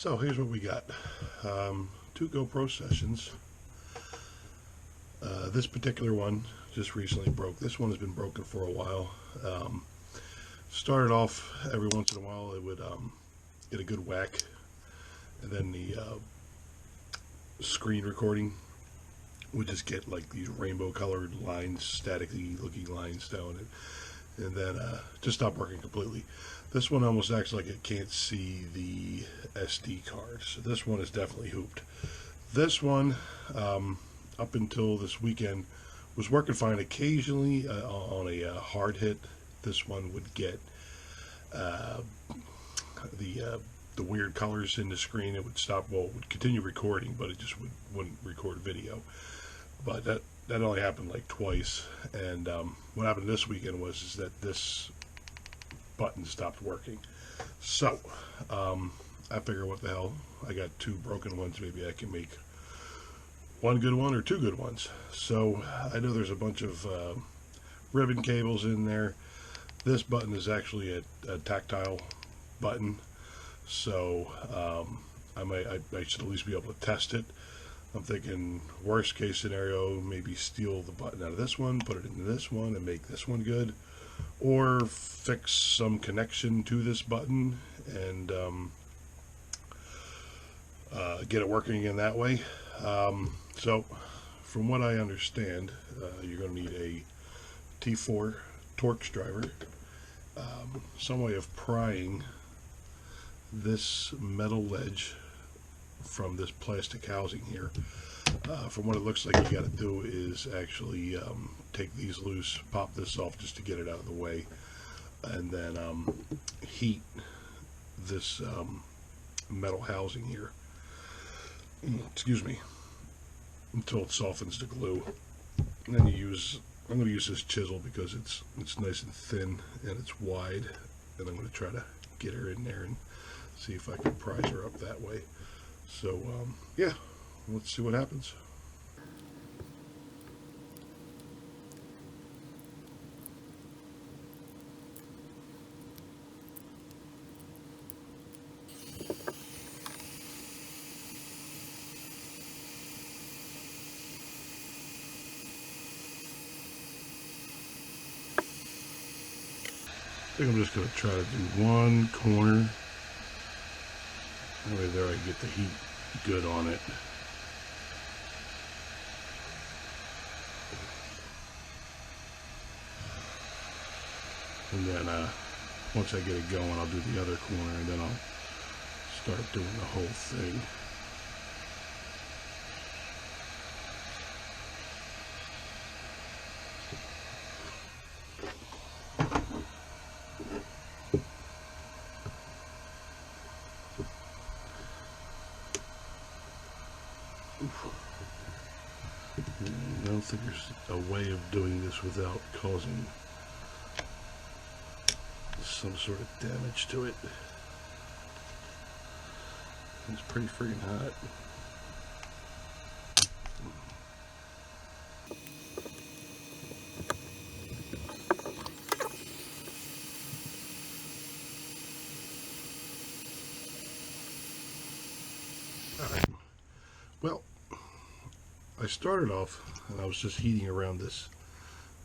So here's what we got. Two GoPro sessions. This particular one just recently broke. This one has been broken for a while. Started off every once in a while it would get a good whack, and then the screen recording would just get like these rainbow colored lines, statically looking lines down it, and then just stop working completely. This one almost acts like it can't see the SD card, so this one is definitely hooped. This one, up until this weekend, was working fine. Occasionally on a hard hit, this one would get the weird colors in the screen. It would stop. Well, it would continue recording, but it just wouldn't record video. But that only happened like twice. And what happened this weekend was that this button stopped working. So I figure, what the hell? I got two broken ones. Maybe I can make one good one or two good ones. So I know there's a bunch of ribbon cables in there. This button is actually a tactile button, so I should at least be able to test it. I'm thinking worst case scenario, maybe steal the button out of this one, put it into this one, and make this one good, or fix some connection to this button and get it working again that way. So from what I understand, you're going to need a T4 Torx driver, some way of prying this metal ledge from this plastic housing here. From what it looks like, you got to do is actually take these loose, pop this off just to get it out of the way, and then heat this metal housing here, excuse me, until it softens the glue. And then I'm going to use this chisel because it's nice and thin and it's wide, and I'm going to try to get her in there and see if I can prise her up that way. So yeah, let's see what happens. I think I'm just going to try to do one corner. That way there I can get the heat good on it. And then once I get it going, I'll do the other corner, and then I'll start doing the whole thing. I don't think there's a way of doing this without causing some sort of damage to it. It's pretty freaking hot. Alright. Well, I started off and I was just heating around this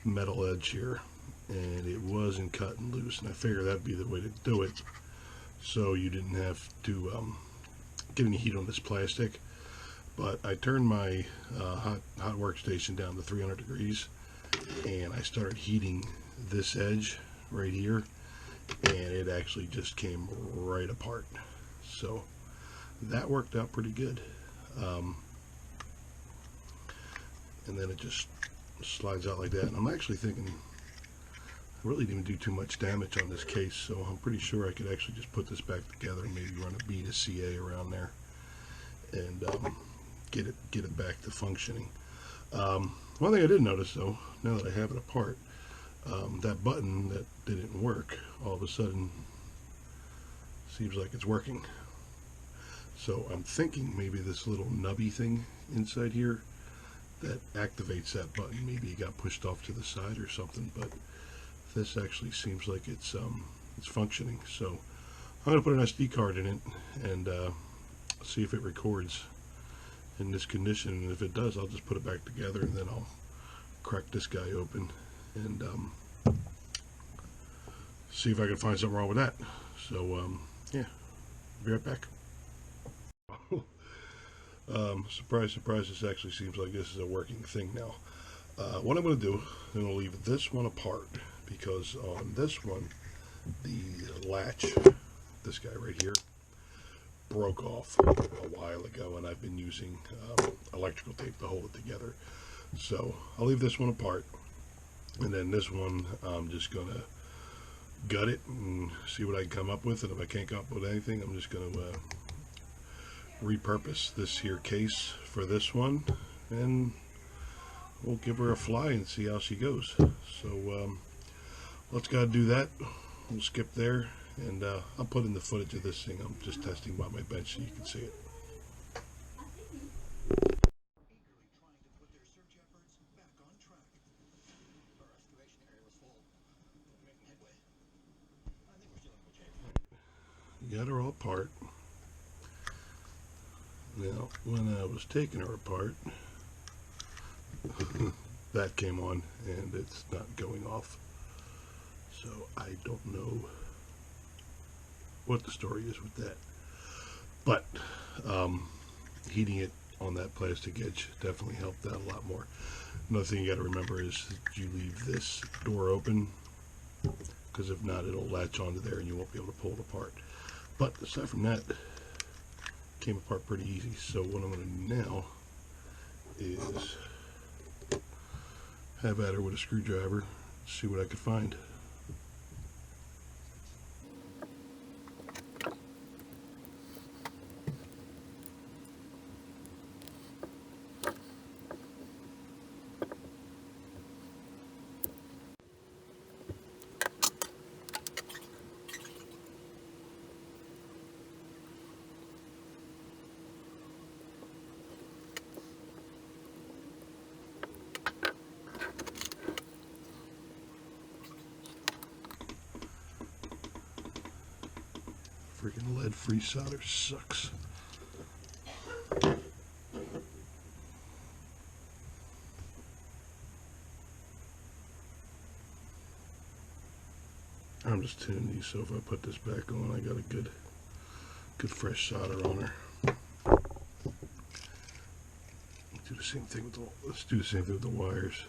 metal edge here, and it wasn't cutting loose, and I figured that'd be the way to do it so you didn't have to get any heat on this plastic. But I turned my hot workstation down to 300 degrees, and I started heating this edge right here, and it actually just came right apart. So that worked out pretty good. And then it just slides out like that, and I'm actually thinking I really didn't do too much damage on this case, so I'm pretty sure I could actually just put this back together and maybe run a B to CA around there and get it back to functioning. One thing I did notice, though, now that I have it apart, that button that didn't work all of a sudden seems like it's working. So I'm thinking maybe this little nubby thing inside here that activates that button, maybe it got pushed off to the side or something, but this actually seems like it's functioning. So I'm going to put an SD card in it and see if it records in this condition, and if it does, I'll just put it back together, and then I'll crack this guy open and see if I can find something wrong with that. So yeah, be right back. Surprise, surprise, this actually seems like this is a working thing now. What I'm going to do, I'm going to leave this one apart, because on this one, the latch, this guy right here, broke off a while ago, and I've been using electrical tape to hold it together. So I'll leave this one apart, and then this one I'm just going to gut it and see what I can come up with, and if I can't come up with anything, I'm just going to repurpose this here case for this one, and we'll give her a fly and see how she goes. So let's go do that. We'll skip there, and I'll put in the footage of this thing. I'm just testing by my bench so you can see it. Got her all apart. Now, when I was taking her apart, that came on, and it's not going off. So I don't know what the story is with that. But heating it on that plastic edge definitely helped out a lot more. Another thing you got to remember is that you leave this door open, because if not, it'll latch onto there and you won't be able to pull it apart. But aside from that, it came apart pretty easy. So what I'm going to do now is have at her with a screwdriver, see what I could find. Freaking lead-free solder sucks. I'm just tuning these, so if I put this back on, I got a good fresh solder on her. Let's do the same thing with the wires.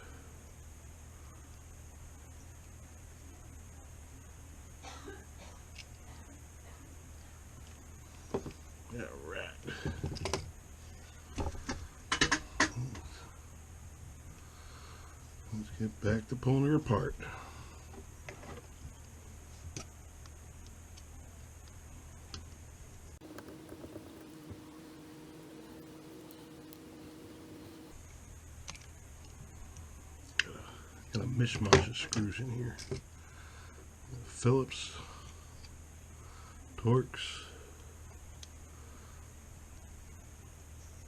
Let's get back to pulling her apart. Got a mishmash of screws in here. Phillips, Torx,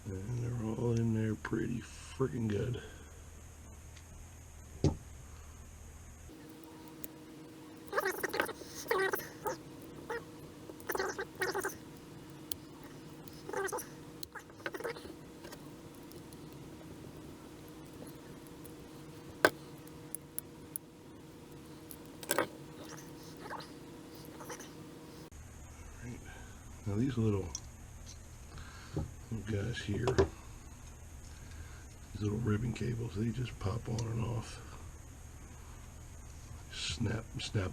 and they're all in there pretty freaking good. Now these little guys here, these little ribbon cables, they just pop on and off. Snap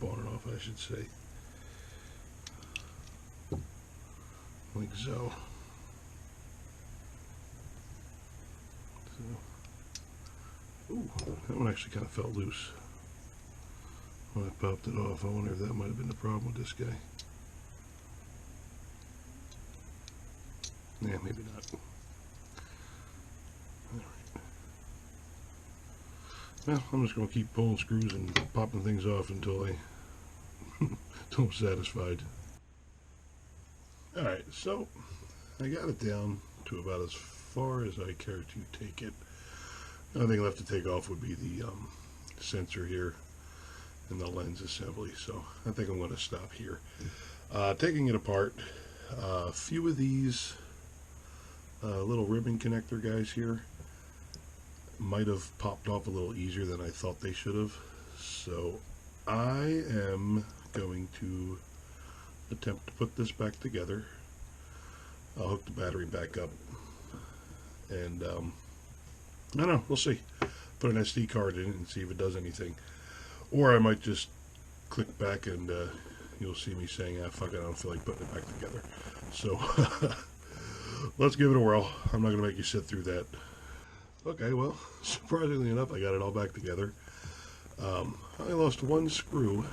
on and off, I should say. Like so. Ooh, that one actually kind of felt loose when I popped it off. I wonder if that might have been the problem with this guy. Yeah, maybe not. Alright. Well, I'm just going to keep pulling screws and popping things off until I'm satisfied. Alright, so I got it down to about as far as I care to take it. The only thing left to take off would be the sensor here and the lens assembly. So I think I'm going to stop here. Taking it apart, a few of these little ribbon connector guys here might have popped off a little easier than I thought they should have. So I am going to attempt to put this back together. I'll hook the battery back up, and I don't know, we'll see. Put an SD card in it and see if it does anything. Or I might just click back and you'll see me saying, ah, fuck it, I don't feel like putting it back together. So let's give it a whirl. I'm not going to make you sit through that. Okay, well, surprisingly enough, I got it all back together. I lost one screw,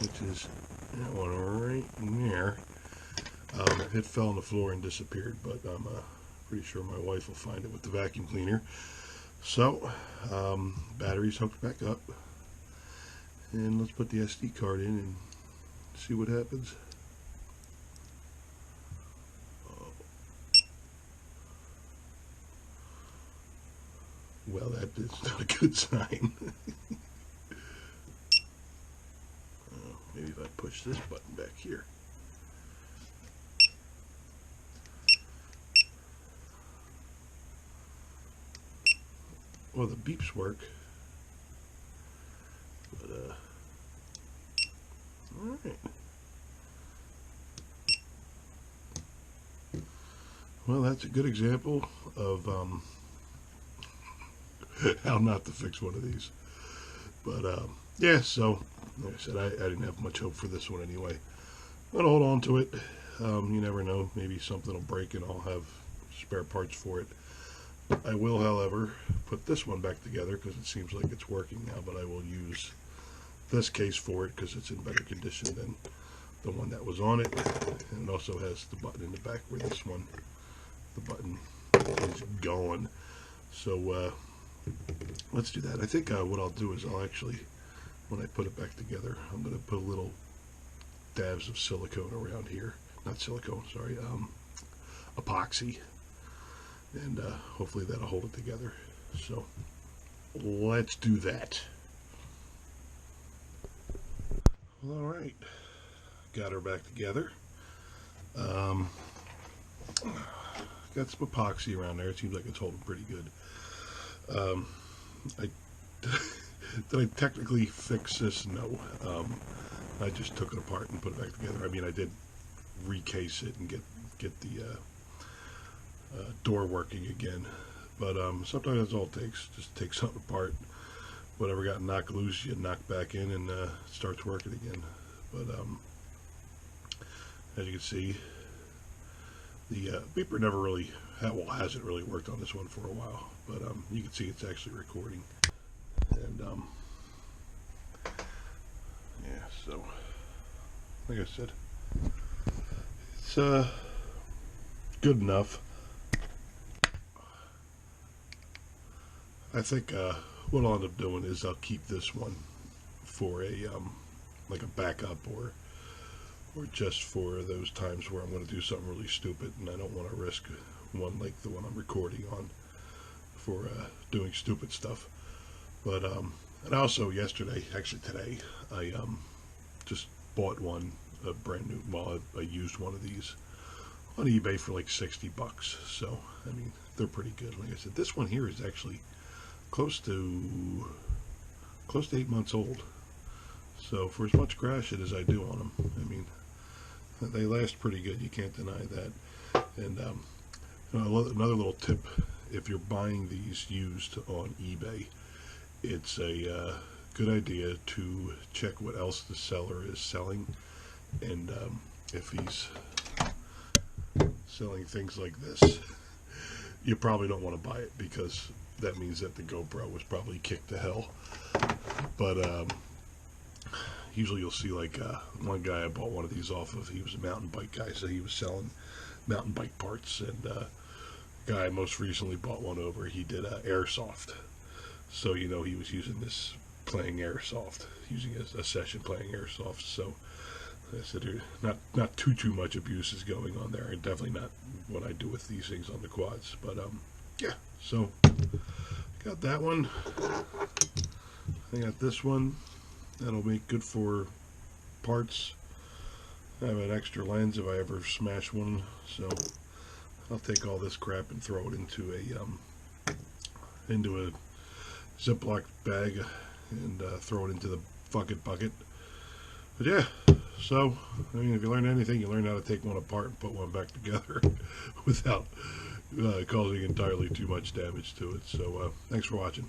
which is that one right there. It fell on the floor and disappeared, but I'm pretty sure my wife will find it with the vacuum cleaner. So, battery's hooked back up, and let's put the SD card in and see what happens. Well, that is not a good sign. Maybe if I push this button back here. Well, the beeps work, but all right. Well, that's a good example of how not to fix one of these. But yeah, so like I said, I didn't have much hope for this one anyway. But hold on to it. You never know. Maybe something will break and I'll have spare parts for it. I will, however, put this one back together because it seems like it's working now, but I will use this case for it because it's in better condition than the one that was on it. And it also has the button in the back where this one, the button is gone. So let's do that. I think what I'll do is I'll actually, when I put it back together, I'm going to put a little dabs of silicone around here. Not silicone, sorry, epoxy. And hopefully that'll hold it together. So let's do that. Well, all right, got her back together. Got some epoxy around there. It seems like it's holding pretty good. Did I technically fix this? No. I just took it apart and put it back together. I mean, I did recase it and get the door working again, but sometimes that's all it takes. Just take something apart, whatever got knocked loose you knock back in and it starts working again. But as you can see, the beeper never really hasn't really worked on this one for a while, but you can see it's actually recording. And yeah, so like I said, it's good enough. I think what I'll end up doing is I'll keep this one for a like a backup, or just for those times where I'm going to do something really stupid and I don't want to risk one like the one I'm recording on for doing stupid stuff. But and also yesterday, actually today, I just bought one, a brand new, well, I used one of these on eBay for like $60. So I mean, they're pretty good. Like I said, this one here is actually close to 8 months old. So for as much crashing as I do on them, I mean, they last pretty good. You can't deny that. And you know, another little tip: if you're buying these used on eBay, it's a good idea to check what else the seller is selling, and if he's selling things like this, you probably don't want to buy it, because that means that the GoPro was probably kicked to hell. But usually you'll see, like one guy I bought one of these off of, he was a mountain bike guy, so he was selling mountain bike parts. And guy I most recently bought one over, he did airsoft. So, you know, he was using this playing airsoft, using a session playing airsoft. So I said, not too much abuse is going on there, and definitely not what I do with these things on the quads. But yeah, so got that one. I got this one. That'll make good for parts. I have an extra lens if I ever smash one, so I'll take all this crap and throw it into a Ziploc bag and throw it into the bucket. But yeah, so I mean, if you learn anything, you learn how to take one apart and put one back together without causing entirely too much damage to it. So thanks for watching.